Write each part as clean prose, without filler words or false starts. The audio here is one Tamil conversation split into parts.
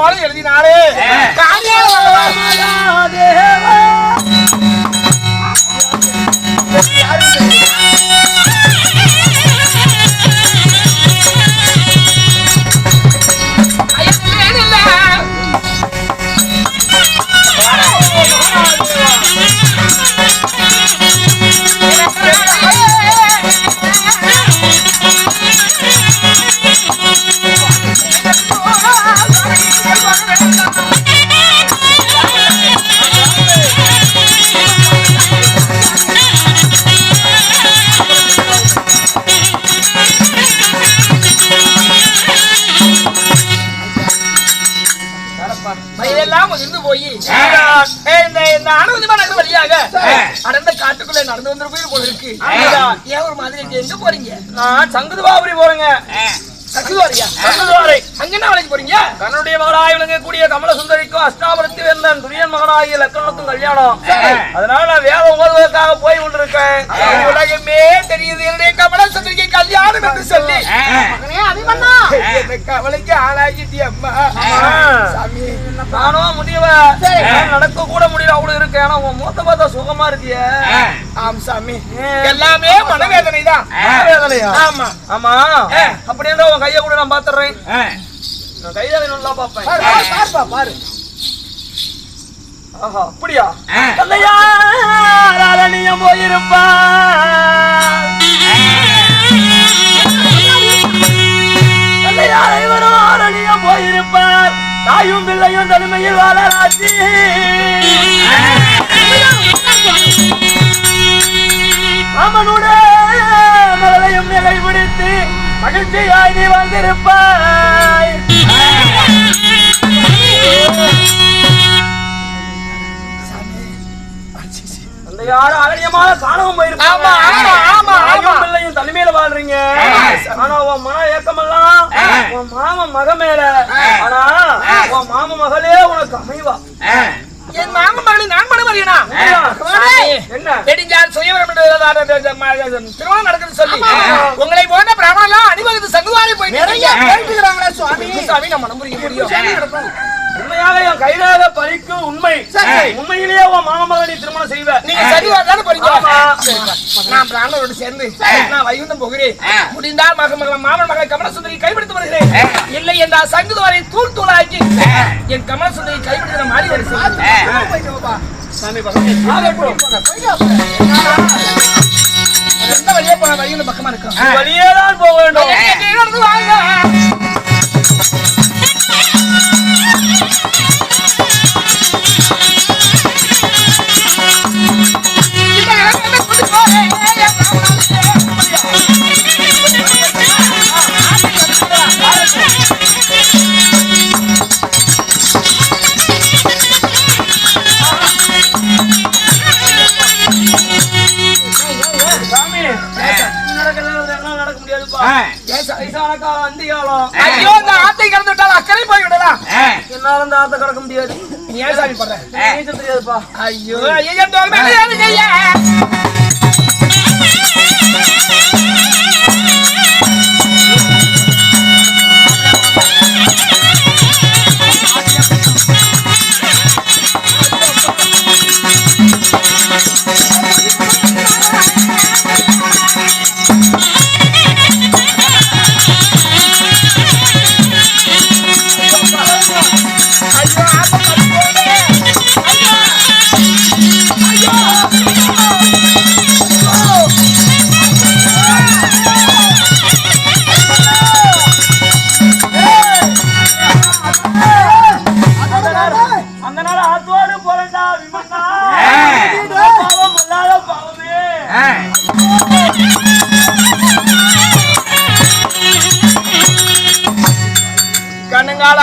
ஓலை எழுதினாரே நடந்து வந்து போல இருக்கு. ஏன் ஒரு மாதிரி எங்க போறீங்க? சங்குதுபாபுரி போறேங்க. அங்க வேலைக்கு போறீங்க? தன்னுடைய மகனாய் விளங்கக்கூடிய கமலசுந்தரிக்கும் அஷ்டாபுரத்தி வேந்தன் துரியன் மகனாகிய லக்கணத்தும் கல்யாணம். அதனால நான் வேதம் ஓதுவதற்காக போய் கொண்டிருக்கேன். உலகமே தெரியுது என்னுடைய கமலசுந்தரிக்கு கல்யாணம் என்று சொல்லி கவலைக்கு ஆளாகிட்டிய அம்மா. நானும் முடியவ நடக்க கூட முடியல அவ்வளவு இருக்கு. ஆனா உன் மூத்த பார்த்தா சுகமா இருக்கிய. ஆம் சாமி, எல்லாமே மனவேதனை தான். ஆமா ஆமா. அப்படி இருந்தா உன் கைய கூட நான் பாத்துறேன். நான் கைதால நல்லா பாப்பேன். பாரு. ஆஹா, அப்படியா? கல்யாணம் போயிருப்பா போயிருப்பார். தாயும் பிள்ளையும் தனிமையில் வாழராசி. அவனுடைய மகளையும் நிலை பிடித்து மகிழ்ச்சியாய் நீ வந்திருப்பாய். அந்த யாரும் அகலியமான காணவும் போயிருப்பாங்க. பிள்ளையும் தனிமையில வாழ்றீங்க. ஆனா உன் மன ஏக்கமெல்லாம் உன் மாமன் மக மேல. ஆனா உன் மாம மகளே உனக்கு அமைவா. என் மாம மகளை நான் மனமறியனா? என்ன திருமணம் நடக்குது சொல்லி உங்களை போன்ற பிராமணெல்லாம் அணிவகுத்து சங்குவாரி போய் நிறைய பேசிக்கிறாங்களே சுவாமி. சுவாமி நான் மனம் புரிய முடியும். உண்மையாக என் கையிலாக பறிக்கும் உண்மை. உண்மையிலேயே உன் மாம மகனை திருமணம் செய்வேன். நீங்க சரிவாதான பறிக்க. நான் பிராமணரோடு சேர்ந்து நான் வைகுண்டம் போகிறேன். முடிந்தால் மாமன் மகளை கமலசுந்தரி கைப்பிடித்து வருகிறேன். இல்லை என்றால் சங்குதுவாரை தூள் தூளாக்கி என் கமலசுந்தரி கைப்பிடித்த மாறி வரை எந்த வழியே போன வைகுண்டம் பக்கமா இருக்கும். வழியே தான் போக வேண்டும். என்னால அந்த ஆத்த கடக்க முடியாது. நீ ஏன் சாமி பண்ற? நீச்சல் தெரியாதுப்பா. ஐயோ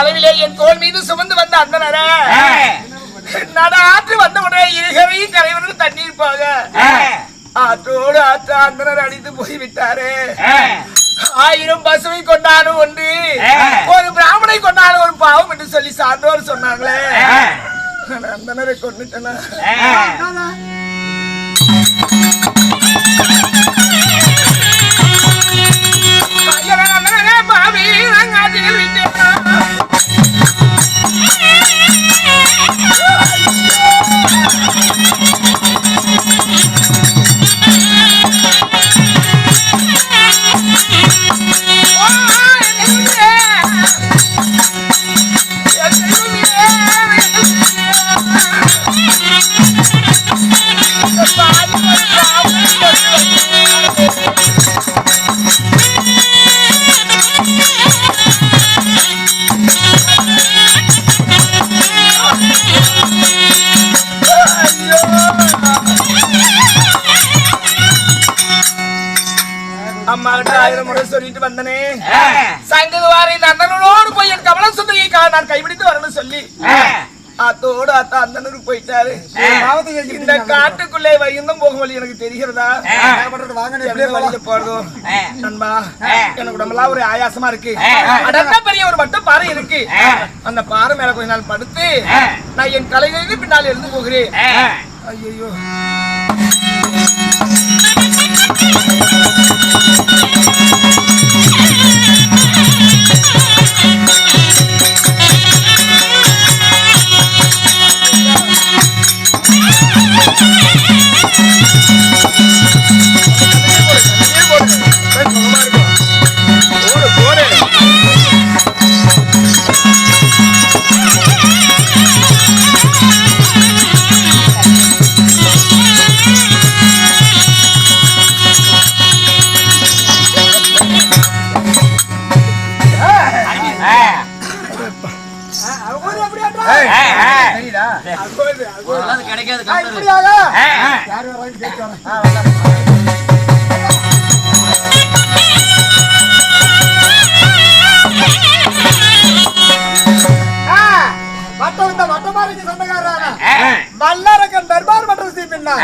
அளவிலே என் தோல் மீது சுமந்து வந்த அந்த நட ஆற்று வந்த உடனே இருகரையும் கரைவரும் தண்ணீர் போக ஆற்றோடு ஆற்று அந்தனர் அடித்து போய்விட்டாரு. 1000 பசுவை கொண்டாடும் ஒன்று, ஒரு பிராமணை கொண்டாடும் ஒரு பாவம் என்று சொல்லி சான்றோர் சொன்னாங்களே. அந்தனரை கொண்டுட்டனா பாவி சொல்லிட்டு வந்தனே சங்கதுவாரி இந்த அண்ணனோடு போய் என் கமல சுந்தரியை நான் கைவிடித்து வரணும்னு சொல்லி அத்தோடு அத்தா அந்தனூருக்கு போயிட்டாரு. இந்த காட்டுக்குள்ளே வைகுந்தம் போகும் வழி எனக்கு தெரிகிறதா? வழியில போறதோ நண்பா, எனக்கு உடம்பெல்லாம் ஒரு ஆயாசமா இருக்கு. அடர்ந்த பெரிய ஒரு வட்ட பாறை இருக்கு. அந்த பாறை மேல கொஞ்ச நாள் படுத்து நான் என் கலைகளுக்கு பின்னால் எழுந்து போகிறேன். ஐயோ வல்லரக்கன் தர்பார் மற்றும் சீப்பின்னா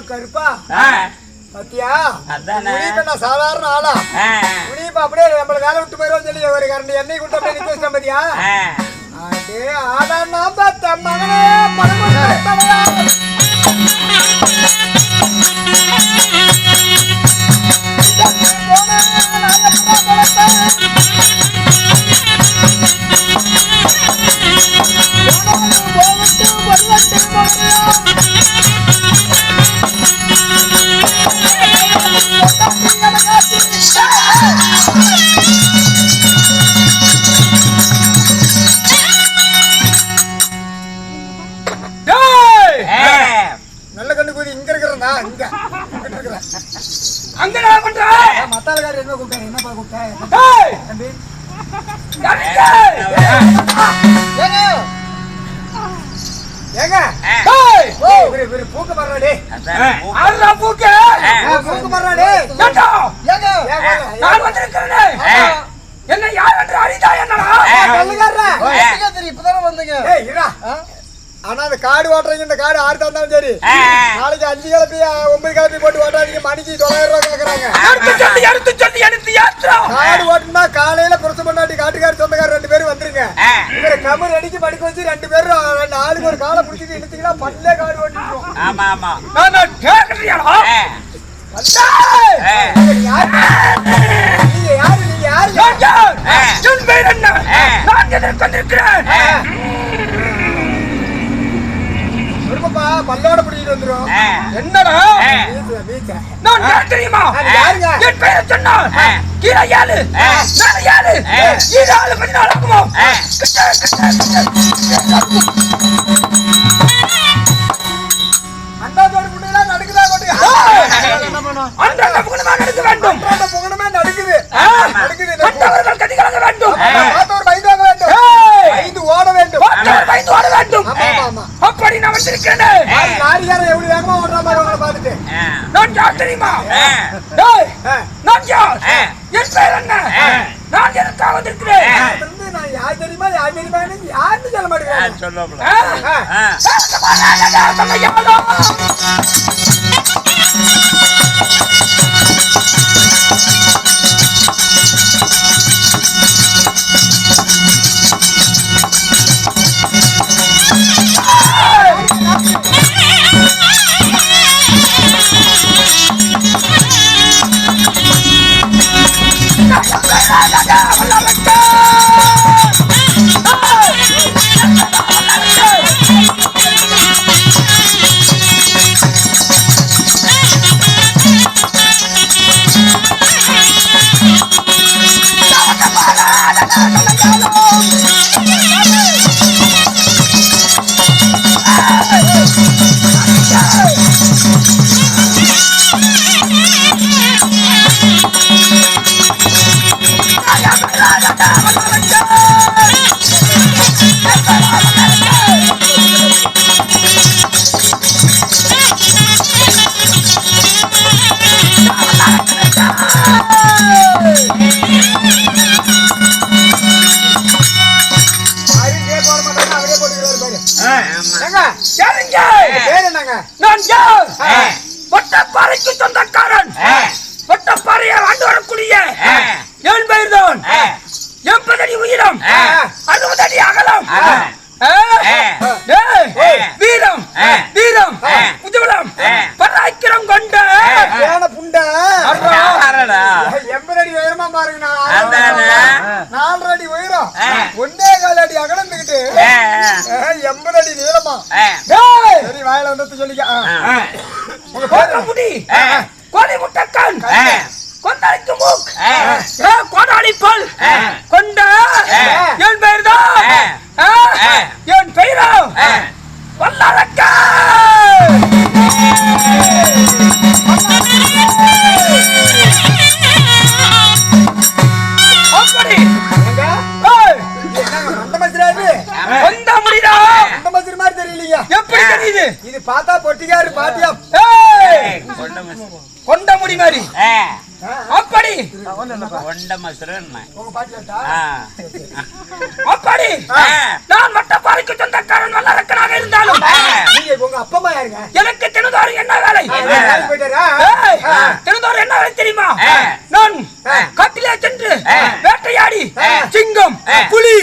கருப்பா பத்தியா சாதாரண ஆளா இப்ப அப்படியே நம்மள வேலை விட்டு போயிரும் சொல்லி ஒரு கரண்ட் எண்ணெய் கொடுத்து அப்படியே நிக்க வச்சிட்டோம் பத்தியா அதே ஆனா நான் பார்த்த மகனே நல்ல கண்ணு கூதி இங்க இருக்கிறா இங்க அங்க நான் பண்றேன் மத்தாலகாரி என்ன கூப்பிட்டாங்க என்னப்பா கூப்பிட்டாங்க தம்பி ஏங்க ஏய் இவரு பூக்க மாறடே ஆறா பூக்க பூக்க மாறடே ஏண்டா ஏங்க நான் வந்திருக்கேன் என்ன யார் என்று அறிதா என்னடா கல்லுகாரரா எங்க தெரியும் இப்பதான் வந்தீங்க ஏய் இரா ஆனா அந்த காடு ஓட்டுறீங்க இந்த காடு ஆறு தந்தாலும் சரி நாளைக்கு 5 கிளப்பி 9 கிளப்பி போட்டு ஓட்டாதீங்க மணிக்கு 900 ரூபாய் கேக்குறாங்க எடுத்து யாத்ரா காடு ஓட்டுனா காலையில புரச பண்ணாட்டி காட்டுக்கார சொந்தக்கார 2 பேரும் வந்துருங்க இவர கமர் அடிச்சு படிக்க வச்சு 2 பேரும் நாளுக்கு ஒரு காலை புடிச்சிட்டு இழுத்தீங்கன்னா பல்லே காடு ஓட்டிடுவோம் ஆமா ஆமா நான் கேக்குறியாடா நீங்க யாரு என் பேர் என்ன நான் எதற்கு வந்திருக்கிறேன் பல்லோட பிடிக்கிட்டு வந்துரும். என்னடா நான் யார் தெரியுமா? யாருங்க? என் பெயரை சொன்னால் கீழே 7 மேலே 7 கீழே 14 இருக்குமோ? அண்டாதோடு முன்னையெல்லாம் நடுக்குதா கொண்டு அன்றாட புகணுமா நடக்க வேண்டும். அண்டாத புகணுமே நடுக்குது. நடுக்குது. மற்றவர்கள் கதி கலங்க வேண்டும். பார்த்தவர் பயந்து வேண்டும். பயந்து ஓட வேண்டும். பார்த்தவர் பயந்து ஓட வேண்டும். ஆமா. அப்படி நான் வந்திருக்கிறேன். லாரியார எவ்வளவு வேகமா ஓடுற மாதிரி உங்களை பார்த்துட்டு நான் யார் தெரியுமா? டேய், நான் யார்? என் பெயர் என்ன? நான் எதற்காக வந்திருக்கிறேன்? நான் யார் தெரியுமா யாருன்னு சொல்ல மாட்டேங்கிறேன். வட்டப்பாறைக்கு சொந்தக்காரன். வட்டப்பாறையை ஆண்டு வரக்கூடிய என் பெயர்தான் 80 அடி உயரம் 60 அடி அகலம். வீரம் வீரம் புஜபலம் பராக்கிரம் கொண்ட புண்ட 80 அடி உயரமா பாருங்க. 4 அடி உயரம் 1.25 அடி அகலந்துக்கிட்டு 80 அடி நீளமா. சரி வாயில வந்து சொல்லிக்க முடி கோழி முட்டக்கண் கொந்தளிக்கும் மூக்கு கோடாளி பல் கொண்ட என் பெயர்தான் என் பெயரா வல்லரக்க. அப்படி கொண்ட முடிடா. மாதிரி தெரியலையா? எப்படி தெரியுது? இது பார்த்தா பொட்டிக்காரு பாட்டியம் கொண்ட முடி மாதிரி. அப்படி அப்படி நான் வட்டப்பாறைக்கு சொந்தக்காரன் வல்லரக்கனாக இருந்தாலும் உங்க அப்பா யாருங்க? எனக்கு தினந்தோறும் என்ன வேலை? தினந்தோறும் என்ன வேலை தெரியுமா? நான் காட்டிலே சென்று வேட்டையாடி சிங்கம் புலி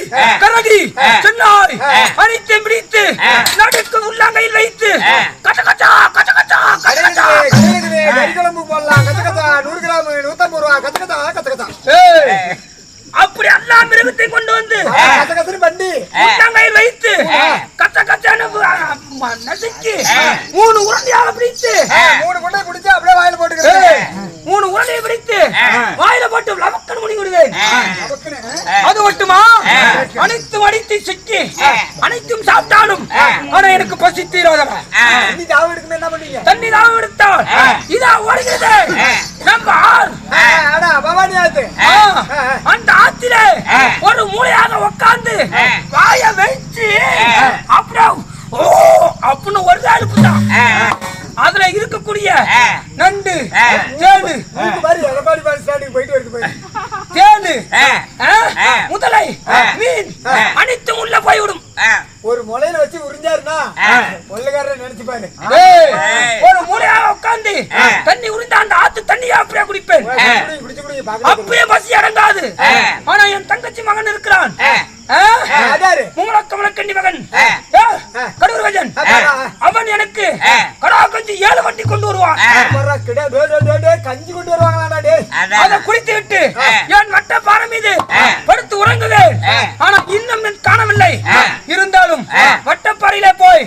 கரடி சென்னாய் அனைத்தையும் பிடித்து நடுக்கு உள்ளங்கையில் வைத்து கச்ச கச்சா கச்ச கச்சா கச்ச கச்சா கறிக்குழம்பு போடலாம். கச்ச கச்சா 100 கிராம் 150 ரூபா. கச்ச கச்சா கச்ச கச்சா அப்படி எல்லா மிருகத்தையும் கொண்டு வந்து கச்ச கச்சனு பண்ணி உள்ளங்கையில் வைத்து கச்ச கச்சான்னு நசுக்கி 3 உருண்டையாக பிடித்து 3 கொண்டை குடிச்சு அப்படியே வாயில போட்டுக்கிறேன். 3 உருண்டையை பிடித்து வாயில போட்டு லவக்கன் முடி விடுவேன். அது மட்டுமா அனைத்தும் அடித்து சிக்கி அனைத்தும் சாப்பிட்டாலும் ஆனா எனக்கு பசி தீராதவ. தண்ணி தாவ எடுக்கணும் என்ன பண்ணீங்க? தண்ணி தாவ எடுத்தால் இதா ஓடுகிறது நம்ம ஆள். பவானி ஆத்து. அந்த ஆத்திலே ஒரு மூலையாக உட்கார்ந்து வாய வைச்சு அப்புறம் ஓ அப்படின்னு ஒரு அனுப்புதான். அதுல இருக்கக்கூடிய நண்டு தேனு போயிட்டு வருது தேனு முதலை மீன் அனைத்தும் உள்ள போய்விடும். ஒரு முளையில வச்சு உறிஞ்சாருன்னா கொள்ளைக்காரர் நினைச்சுப்பாரு. ஒரு மூலையாக உட்கார்ந்து தண்ணி உறிஞ்ச அந்த ஆத்து தண்ணியா அப்படியே குடிப்பேன். அப்பயே பசி அடங்காது. ஆனா என் தங்கச்சி மகன் இருக்கிறான் முங்களக்கமலக்கண்டி மகன் கடவுர்வஜன். அவன் எனக்கு கடா கஞ்சி 7 வண்டி கொண்டு வருவான். கஞ்சி கொண்டு வருவாங்களா? அதை குடித்து விட்டு என் வட்ட பாறை மீது படுத்து உறங்குவேன். ஆனா இன்னும் காணவில்லை. இருந்தாலும் வட்டப்பாறையில போய்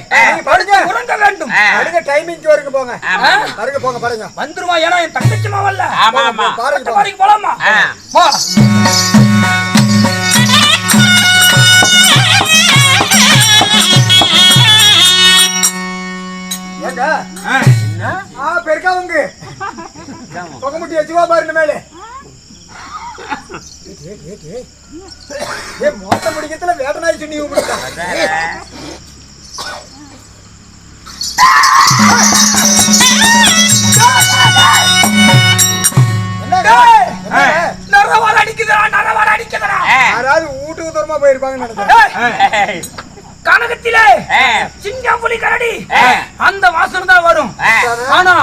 படுத்து உறங்க வேண்டும். டைமிங் போங்க பாருங்க போங்க பாருங்க வந்துருமா ஏன்னா என் தங்கச்சி மாவல்ல பாருங்க பாருங்க போலாமா போ ஏங்க பெருக்காவுங்க தொகமுட்டி வச்சுவா பாருங்க மேலே மொத்த முடிக்கத்துல வேட்டனாய் சொன்னி யாராவது வீட்டுக்கு தூரமா போயிருப்பாங்க கனகத்திலே சிங்கம் புலி கரடி அந்த வாசனை தான் வரும் ஆனா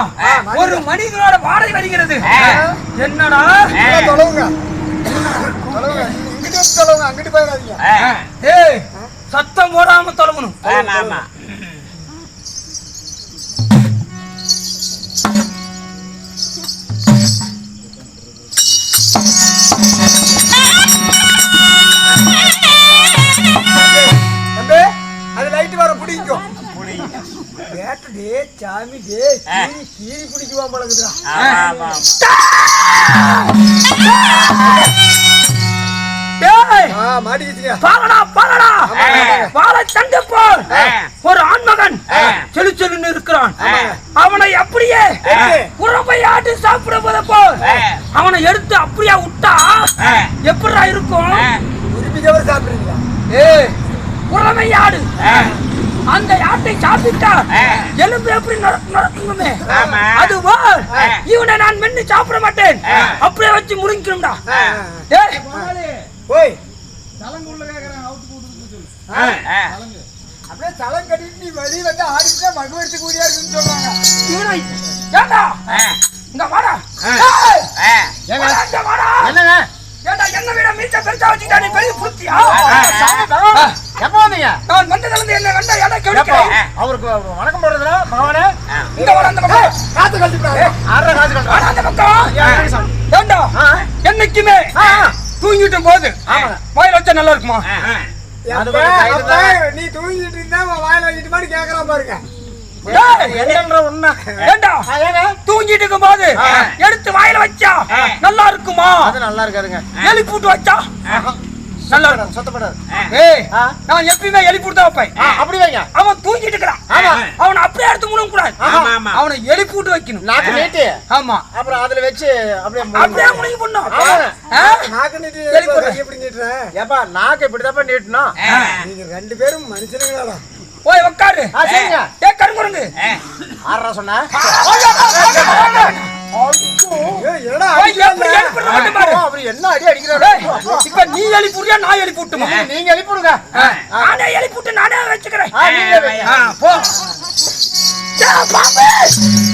ஒரு மனிதனோட வாடகை வருகிறது என்னடா தொலைவுங்க அங்கிட்டு போயிடாதீங்க ஏய் சத்தம் போடாம தொலைவணும் அது லைட் வர பிடிக்கும் சாமி கீரி பிடிக்குவா பழகுதுடா ஒரு ஆண்மகன் செலு செலுன்னு இருக்கிறான் அவனை அப்படியே குறவை ஆட்டு சாப்பிட போல் அவனை எடுத்து அப்படியே விட்டா எப்படா இருக்கும் சாப்பிடுறீங்களா குறவை ஆடு அந்த ஆட்டை சாப்பிட்டா எலும்பு எப்படி நடக்குமே அதுவா இவனை நான் மென்னு சாப்பிட மாட்டேன் அப்படியே வச்சு முறிக்கணும்டா அப்படியே தலம் கட்டிட்டு நீ வெளியே வந்து ஆடிட்டு மகுவரித்து கூறியா இருக்குன்னு சொல்லுவாங்க ஏண்டா இங்க வாடா என்னங்க என்ன விட மீச்ச பெருசா வச்சுட்டா நீ பெரிய புத்தியா எப்ப வந்தீங்க நான் வந்ததுல என்ன வெண்ட எடை கெடுக்கிறேன் அவருக்கு வணக்கம் போடுறதுல மகனே இங்க வர அந்த பக்கம் காத்து கழிச்சுறாரு ஆற காத்து கழிச்சு அந்த பக்கம் ஏண்டா என்னைக்குமே தூங்கிட்டு போது வாயில வச்சா நல்லா இருக்குமா நீ தூங்கிட்டு இருந்தா வாயில வச்சிட்டு மாதிரி கேக்குறான் பாருங்க தூங்கிட்டு இருக்கும் போது எடுத்து வாயில வச்சா நல்லா இருக்குமா அது நல்லா இருக்காதுங்க எலி பூட்டு வச்சா நல்லா இருக்கும் சத்தப்படாது நான் எப்பயுமே எலி பூட்டு தான் வைப்பேன் அப்படி வைங்க அவன் தூங்கிட்டு இருக்கிறான் அவனை அப்படியே எடுத்து முழுங்க கூடாது அவனை எலி பூட்டு வைக்கணும் நாக்கு நீட்டு ஆமா அப்புறம் அதுல வச்சு அப்படியே முழுங்கி போடணும் நாக்கு நீட்டு எப்படி நீட்டுறேன் ஏப்பா நாக்கு இப்படிதாப்பா நீட்டணும் நீங்க ரெண்டு பேரும் மனுஷனுங்களா போய் உட்காரு கருங்குரங்கு ஆறா சொன்னா என்ன அடி அடிக்கிறாரு இப்ப நீ எலி புடியா நான் எலி புட்டுமா நீங்க எலி புடுங்க நானே எலி புட்டு நானே வச்சுக்கிறேன் போ பாம்பு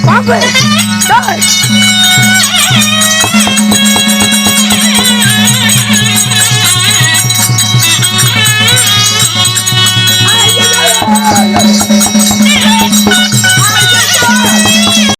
பாம்பு